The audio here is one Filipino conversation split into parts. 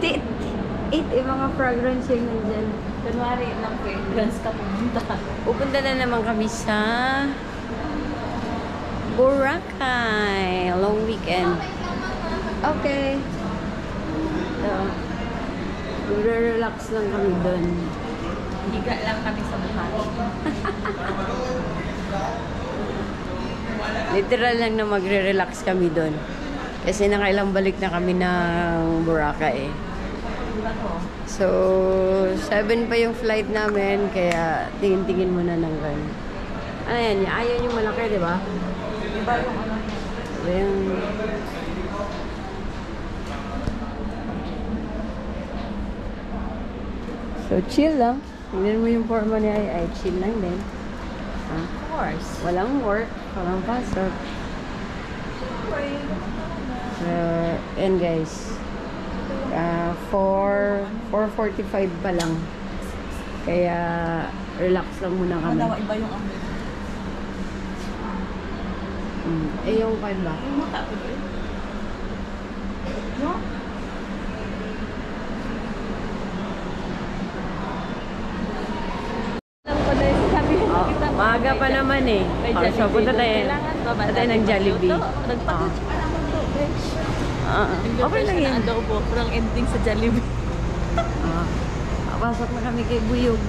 Tit! Mga fragrance yung nandyan. Kunwari ng fragrance ka pumunta. Pupunta na naman kami sa Boracay. Long weekend. Okay. So, relax lang kami doon. Higa lang kami sa Buhari. Literal lang na magre-relax kami doon. Kasi nakailang balik na kami ng Boracay. So, 7 pa yung flight namin, kaya tingin-tingin muna ng gano'n. Ano yan? Ayaw yung malaki, di ba? Iba yung ano. Iba yung... So, chill lang. Tingnan mo yung forma niya ay chill lang din. Of course. Walang work, walang pasok. So, and guys, 4:45 pa lang. Kaya, relax lang muna kami. Ano, iba yung amoy. Yung pan ba? Yung mata ko doon. No? Maaga pa naman eh. So, punta tayo. Punta tayo ng Jollibee. Nagpagod pa naman to, bitch. Okay lang yan. Adobo, parang ending sa Jollibee. Pasok na kami kay Buyog.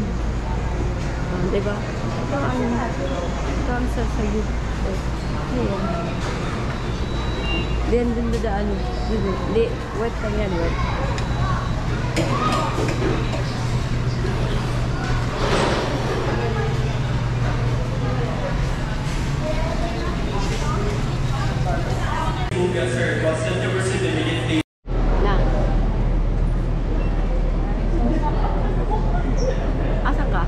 Diba? Ito ang sasagit. Diyan din dadaan. Di, wet lang yan, wet. Yes, sir. Constant person immediately. Na. Asan ka?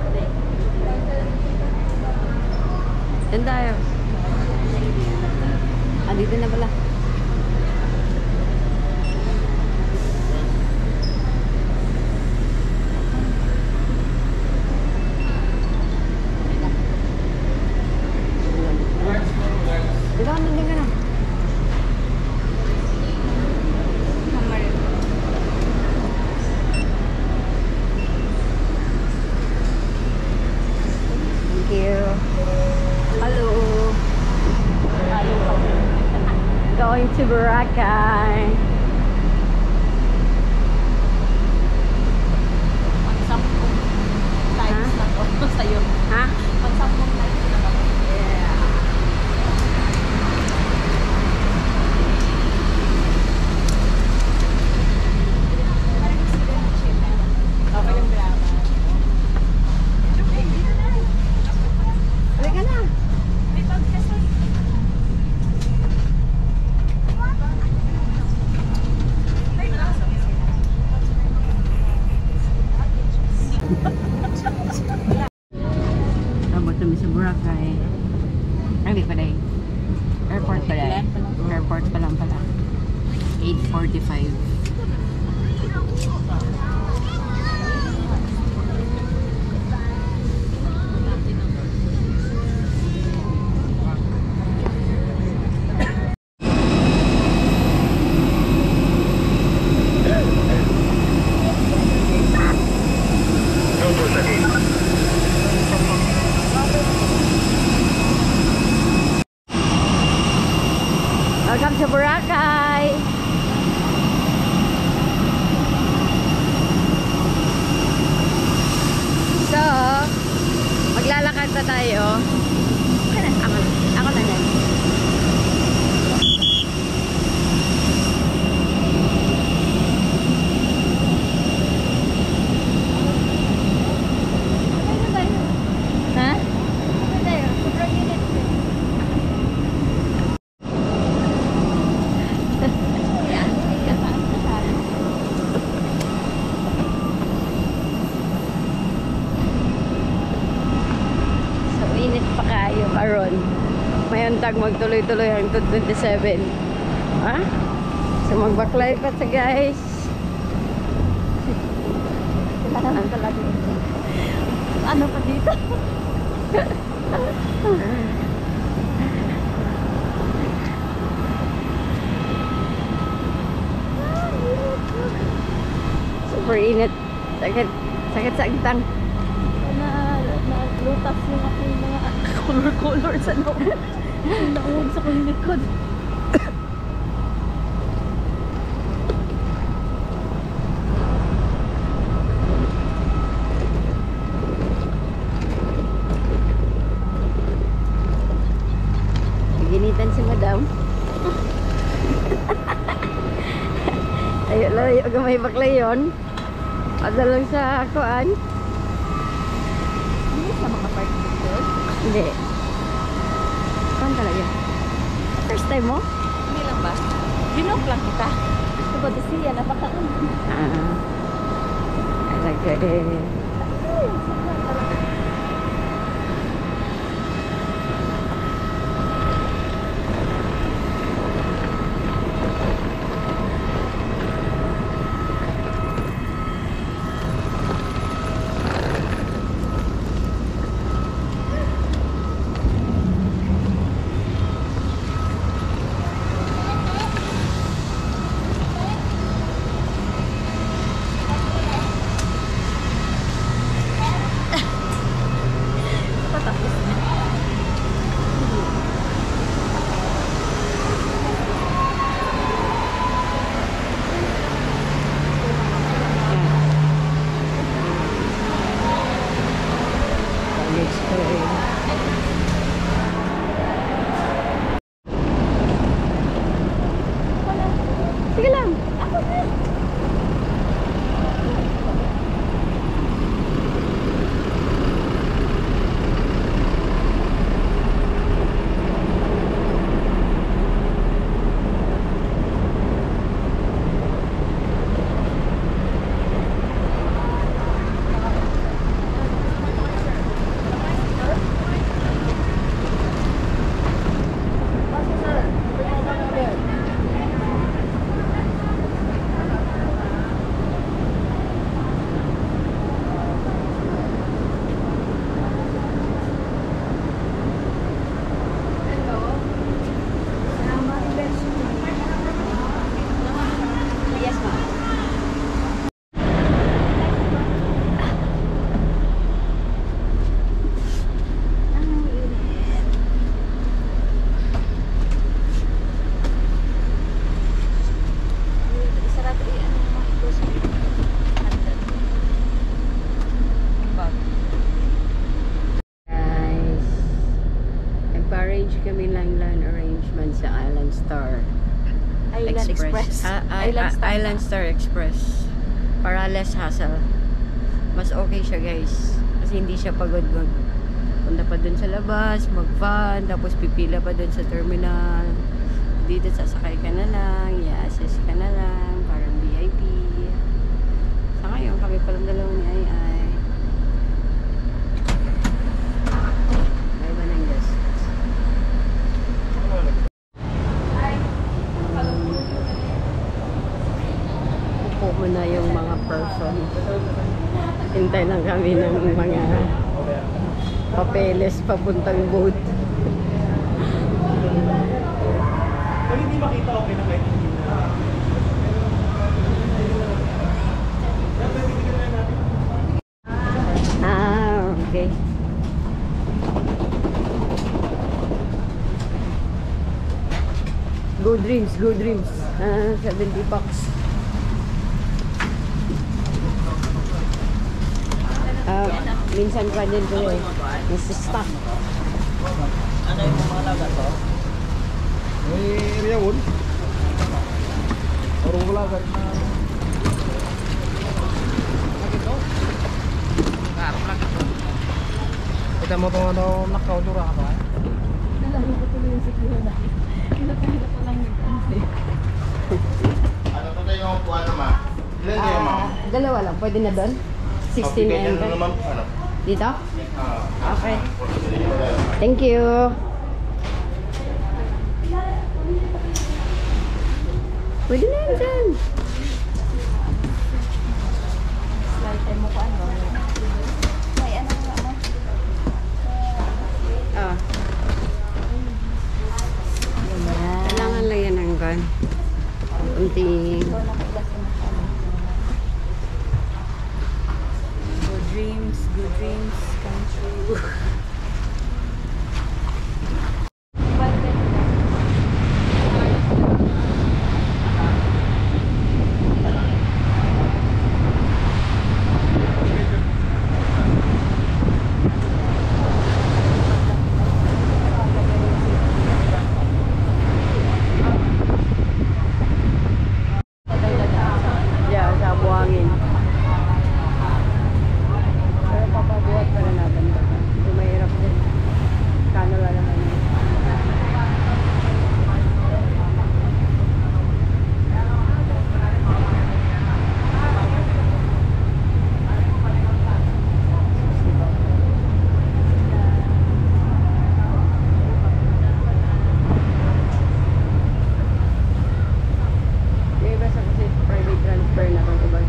Diyan tayo. Dito na pala. Diba, nandun ka na. Thank you. Hello. Going to Boracay. Pag-sampung times na to sa'yo. Ha? Pag-sampung times na to. Yeah. Okay yung drama. Halika na. May pag-kasi. Abot kami sa Boracay. Hindi pa dahil. Airport pa dahil. Airport pa lang pala. 8:45. Welcome to Boracay! So, maglalakad na tayo. Ako na yan. Ha? Sobrang init. Karon. Mayon tag magtuloy-tuloy hangtod 27. Ha? So magbaklay pa sa guys. Kailangan talaga. Ano pa dito? Super init. Sakit. Sakit sa agtang. Lutas yung aking mga color-color sa loob. Nakuhog sa kong likod. Ginitan si madam. Ayo layo gamay bakla yon. Ada lang sa kuan. Hindi sa mga park dito. Hindi. Kuan talaga. First time mo? Hindi lang ba? Binok lang kita. Diba to siya, napakaon. Ah. Talaga eh. Sige lang. Ako na. Yes, ma'am. Sarado yan ang mga ito sa Guys, nagpa-arrange kami lang land arrangement sa Island Star Island Express. Island Star. Island Star Express. Para less hassle. Mas okay siya guys. Kasi hindi siya pagod-god. Punta pa dun sa labas, mag-van, tapos pipila pa dun sa terminal. Dito sasakay ka na lang, i-assess ka na lang, parang VIP. Sa ngayon, kami palang dalawa ni Ai. May ba ng guests? Upo mo na yung mga person. Hintay lang kami ng mga papeles papuntang boat. Pag hindi makita, okay na kahit hindi na. Ah, okay. Go dreams, go dreams. 70 bucks. Minsan pa din ko eh. Nasa-stock. Ano yung mga laga to? May area wood. Orong wala ka na. Karap lang ito. Kita mo itong ano, nakaudura ka ba? Nalaro ko tuloy yung siklihan na. Pinapahila ko lang yung kansi. Ano to tayo yung kuha naman? Ilan kayo ma'am? Dalawa lang. Pwede na doon? 16 na Ganyan yun. naman ano? Dito? Ah, Okay. Thank you. Pwede na yan dyan. Slide time mo ko ano. May ano ano. Ah. Kailangan lang yan ng gun. Unting. Ito na pala sa mga ano. dreams, good dreams come true. Yeah, sa buhangin. Pero papabuhat pa rin natin ito. Ito mahirap din. Kano lang naman yun. Yung iba sa kasi private transfer na itong iba.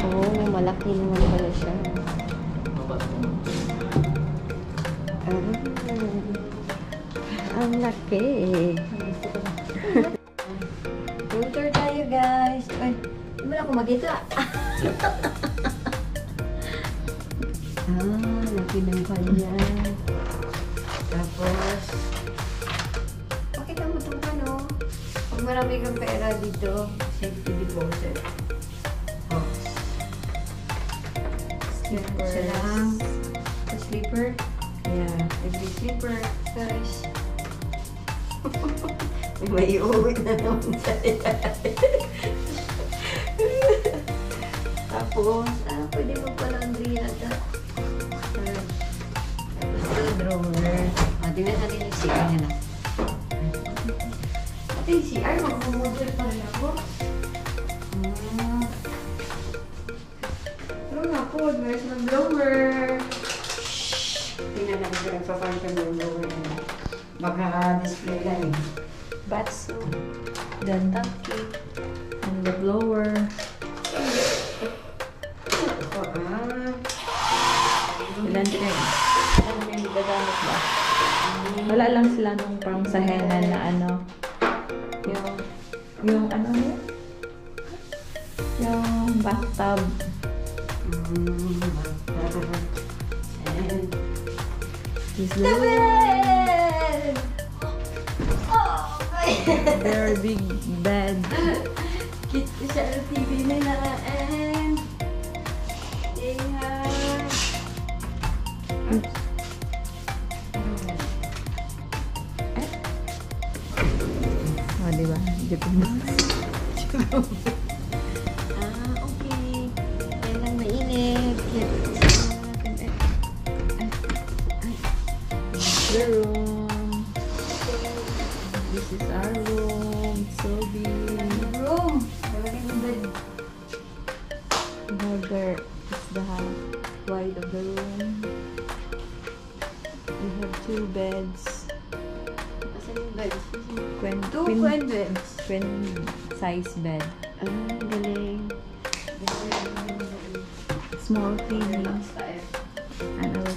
Oh, malaki naman pala siya. Ang laki. Room tour tayo, guys. Ay, hindi mo na ako makita. Laki ng kanya. Tapos, pakita mo itong ano. Pag marami kang pera dito, safety deposit. Oh. Slippers. Isa lang. The sleeper. Yeah, every sleeper, guys. May uuwi na naman sa Tapos, pwede mo pa-laundry na ito. Tapos ito, drawer. Tingnan natin yung CR nila. Ito yung CR, mag-model pa rin ako. Pero nga po, where's my blower? Tingnan natin kung nagpa-farm ka ng blower na. Baka display lang eh. Batsu, dental kit, and the blower. Ilan din? Ano yung gagamit ba? Wala lang sila nung parang sa henna na ano. Yung ano yun? Yung bathtub. This little very big bed. Cute ko siya ng TV nila and ingat. Oh, diba? Okay. Kailan mainit. The room. This is our room. It's so big. Room. Talaga yung bed. There is the wide of the room. We have 2 beds. Asan yung bed? Two queen beds. Queen size bed. Galing. Small TV. Relax tayo. And our